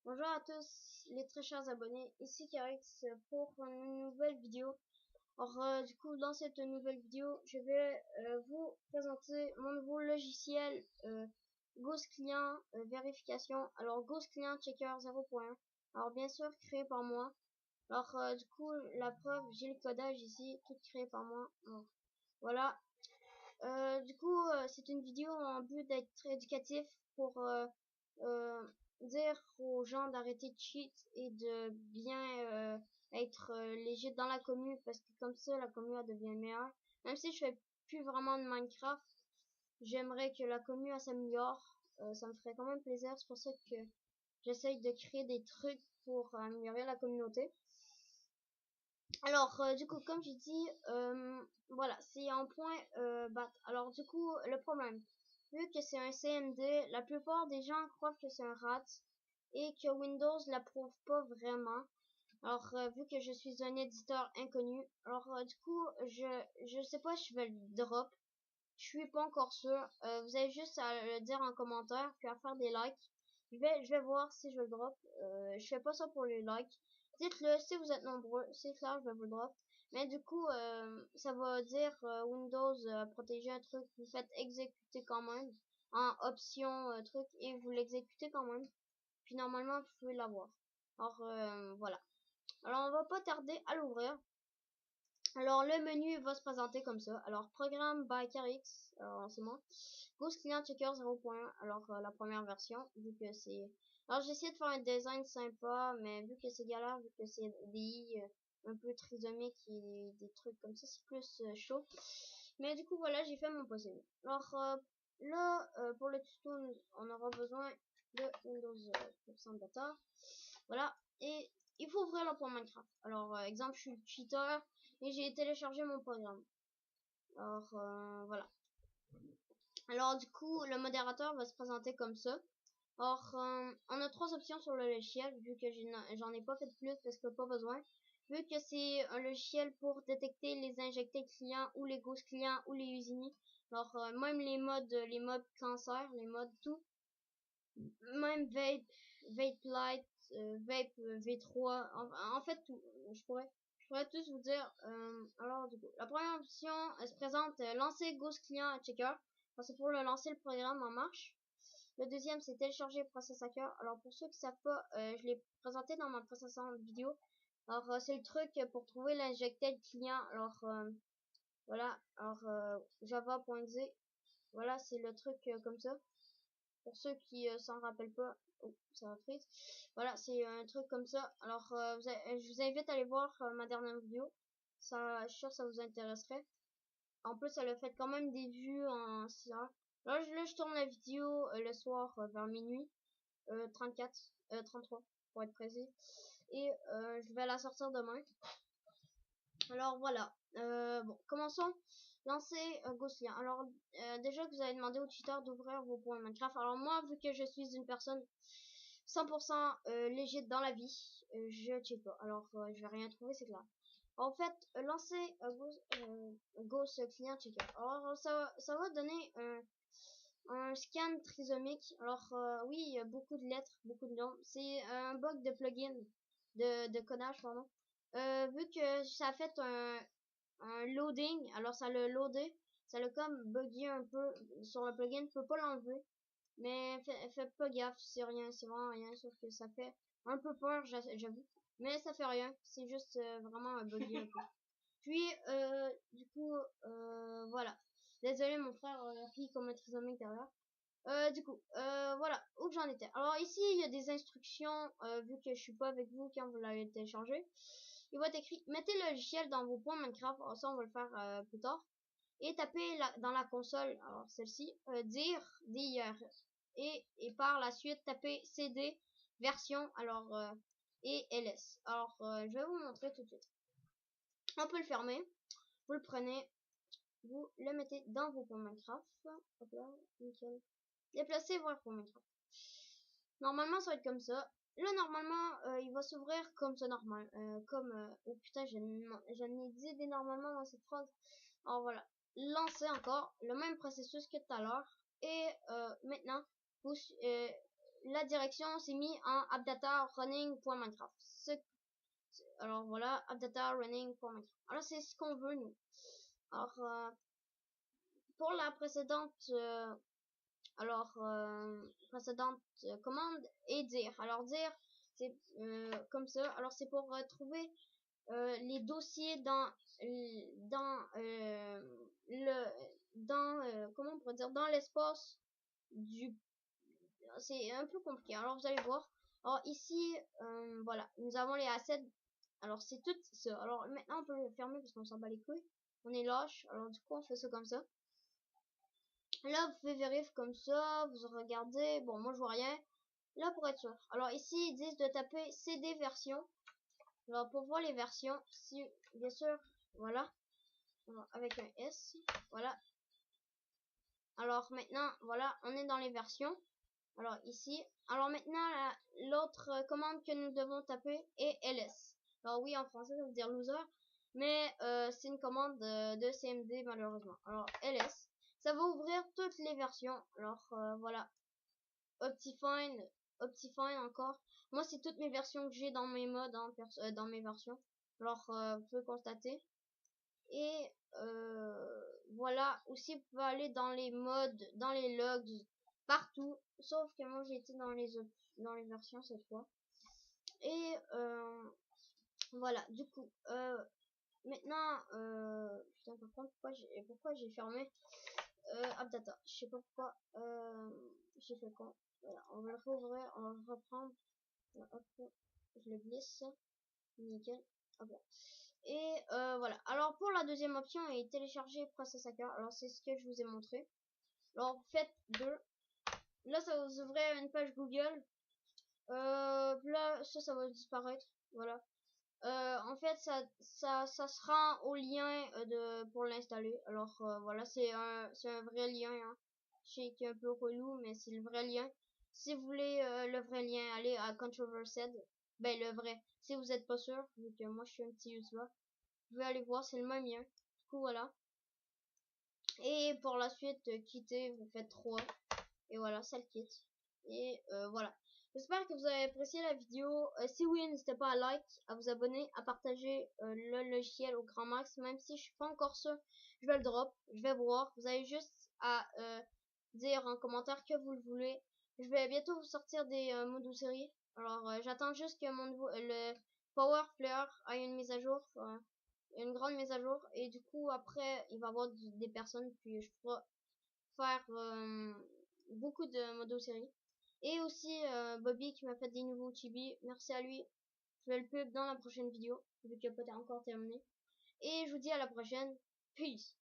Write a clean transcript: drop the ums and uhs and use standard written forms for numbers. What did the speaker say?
Bonjour à tous les très chers abonnés, ici Karix pour une nouvelle vidéo. Alors du coup dans cette nouvelle vidéo je vais vous présenter mon nouveau logiciel Ghost Client vérification. Alors Ghost Client Checker 0.1. Alors bien sûr créé par moi. Alors du coup la preuve, j'ai le codage ici, tout créé par moi. Alors, voilà. Du coup c'est une vidéo en but d'être très éducatif pour euh, dire aux gens d'arrêter de cheat et de bien être léger dans la commu, parce que comme ça la commu elle devient meilleure. Même si je fais plus vraiment de Minecraft, j'aimerais que la commu elle s'améliore. Ça me ferait quand même plaisir. C'est pour ça que j'essaye de créer des trucs pour améliorer la communauté. Alors du coup comme j'ai dit, voilà, c'est un point bat. Alors du coup le problème, vu que c'est un CMD, la plupart des gens croient que c'est un rat et que Windows l'approuve pas vraiment. Alors vu que je suis un éditeur inconnu, alors du coup je sais pas si je vais le drop. Je suis pas encore sûr. Vous avez juste à le dire en commentaire puis à faire des likes. Je vais voir si je le drop. Je fais pas ça pour les likes. Dites-le si vous êtes nombreux. C'est clair, je vais vous le drop. Mais du coup, ça va dire Windows protéger un truc. Vous faites exécuter quand même en option truc et vous l'exécutez quand même. Puis normalement, vous pouvez l'avoir. Alors voilà. Alors on va pas tarder à l'ouvrir. Alors le menu va se présenter comme ça. Alors programme by Carix, alors c'est moi. Ghost Client Checker 0.1, alors la première version, vu que c'est... Alors j'ai essayé de faire un design sympa, mais vu que c'est galère, vu que c'est des un peu trisomique et des trucs comme ça, c'est plus chaud. Mais du coup voilà, j'ai fait mon possible. Alors là, pour le tuto, on aura besoin de Windows Data. Voilà, et il faut ouvrir la pour Minecraft. Alors exemple, je suis cheater et j'ai téléchargé mon programme. Alors voilà. Alors du coup, le modérateur va se présenter comme ça. Or, on a trois options sur le logiciel, vu que j'en ai pas fait plus parce que pas besoin. Vu que c'est un logiciel pour détecter les injectés clients ou les ghost clients ou les usini. Alors, même les modes cancer, les modes tout. Même vape light, vape V3, en fait tout. Je pourrais tous vous dire. Alors du coup, la première option, elle se présente lancer Ghost Client Checker. C'est pour le lancer le programme en marche. Le deuxième, c'est télécharger Process Hacker. Alors pour ceux qui savent pas, je l'ai présenté dans ma précédente vidéo. Alors c'est le truc pour trouver l'injected client. Alors voilà. Alors java.exe. Voilà, c'est le truc comme ça. Pour ceux qui s'en rappellent pas, oh, ça va freeze. Voilà, c'est un truc comme ça. Alors, je vous invite à aller voir ma dernière vidéo. Ça, je suis sûr que ça vous intéresserait. En plus, elle a fait quand même des vues en ça. Là, je tourne la vidéo le soir vers minuit 34, 33 pour être précis. Et je vais la sortir demain. Alors voilà. Bon, commençons. Lancer Ghostlia. Alors déjà que vous avez demandé au tuteur d'ouvrir vos points Minecraft. Alors moi, vu que je suis une personne 100% léger dans la vie, je check pas. Alors je vais rien trouver, c'est clair. En fait, lancer Ghost Client Checker. Alors ça va donner un scan trisomique. Alors oui, il y a beaucoup de lettres, beaucoup de noms. C'est un bug de plugin de codage, pardon. Vu que ça a fait un loading, alors ça l'a loadé, ça l'a comme bugué un peu sur le plugin, je peux pas l'enlever. Mais faites pas gaffe, c'est rien, c'est vraiment rien, sauf que ça fait un peu peur, j'avoue. Mais ça fait rien, c'est juste vraiment un bugué un peu. Puis, du coup, voilà. Désolé, mon frère rit comme un trisomique derrière. Du coup, voilà, où j'en étais. Alors ici, il y a des instructions, vu que je suis pas avec vous quand vous l'avez téléchargé. Il va être écrit, mettez le logiciel dans vos points Minecraft. Alors ça, on va le faire plus tard. Et tapez dans la console, alors celle-ci, dir. Et par la suite, tapez cd version, alors, et ls. Alors, je vais vous montrer tout de suite. On peut le fermer. Vous le prenez, vous le mettez dans vos points Minecraft. Hop là, nickel. Déplacez votre point Minecraft. Normalement, ça va être comme ça. Là, normalement, il va s'ouvrir comme ça, normal. Oh putain, j'en ai dit des normalement dans cette phrase. Alors voilà. Lancez encore le même processus que tout à l'heure. Et maintenant, vous la direction c'est mis en appdata running.minecraft. Alors voilà, appdata running.minecraft. Alors c'est ce qu'on veut nous. Alors pour la précédente précédente commande et dire. Alors dire c'est comme ça. Alors c'est pour trouver les dossiers comment on pourrait dire, dans l'espace du, c'est un peu compliqué. Alors vous allez voir. Alors ici voilà, nous avons les assets. Alors c'est tout ça. Alors maintenant on peut le fermer parce qu'on s'en bat les couilles, on est lâche. Alors du coup on fait ça comme ça. Là vous pouvez vérifier comme ça, vous regardez. Bon moi je vois rien là pour être sûr. Alors ici ils disent de taper cd version. Alors pour voir les versions, si bien sûr, voilà, avec un S, voilà. Alors maintenant, voilà, on est dans les versions. Alors ici, alors maintenant l'autre commande que nous devons taper est ls. Alors oui, en français ça veut dire loser, mais c'est une commande de CMD malheureusement. Alors ls, ça va ouvrir toutes les versions. Alors voilà, Optifine encore. Moi c'est toutes mes versions que j'ai dans mes modes, hein, dans mes versions. Alors vous pouvez constater. Et voilà, aussi vous pouvez aller dans les modes, dans les logs, partout. Sauf que moi j'ai été dans les versions cette fois. Et voilà, du coup, maintenant, putain, par contre, pourquoi j'ai fermé AppData? Je sais pas pourquoi. J'ai fait quoi? Voilà, on va le rouvrir, on va le reprendre. Voilà, hop, je le glisse. Nickel. Hop là. Et voilà. Alors pour la deuxième option est télécharger Process Hacker. Alors c'est ce que je vous ai montré. Alors faites deux. Là ça va vous ouvrir une page Google. Là ça va disparaître. Voilà. En fait ça sera au lien pour l'installer. Alors voilà, c'est un vrai lien, hein. Je sais qu'il est un peu relou mais c'est le vrai lien. Si vous voulez le vrai lien, allez à Controversed. Ben le vrai. Si vous êtes pas sûr, vu que moi je suis un petit YouTuber, vous pouvez aller voir, c'est le même lien. Du coup voilà. Et pour la suite, quitter, vous faites 3. Et voilà, ça le quitte. Et voilà. J'espère que vous avez apprécié la vidéo. Si oui, n'hésitez pas à like, à vous abonner, à partager le logiciel au grand max. Même si je suis pas encore sûr, je vais le drop. Je vais voir. Vous avez juste à dire en commentaire que vous le voulez. Je vais bientôt vous sortir des modules série. Alors j'attends juste que le Power Player ait une mise à jour. Une grande mise à jour. Et du coup, après, il va y avoir des personnes. Puis je pourrai faire beaucoup de modos série. Et aussi Bobby qui m'a fait des nouveaux chibi. Merci à lui. Je vais le pub dans la prochaine vidéo, vu que peut-être encore terminé. Et je vous dis à la prochaine. Peace.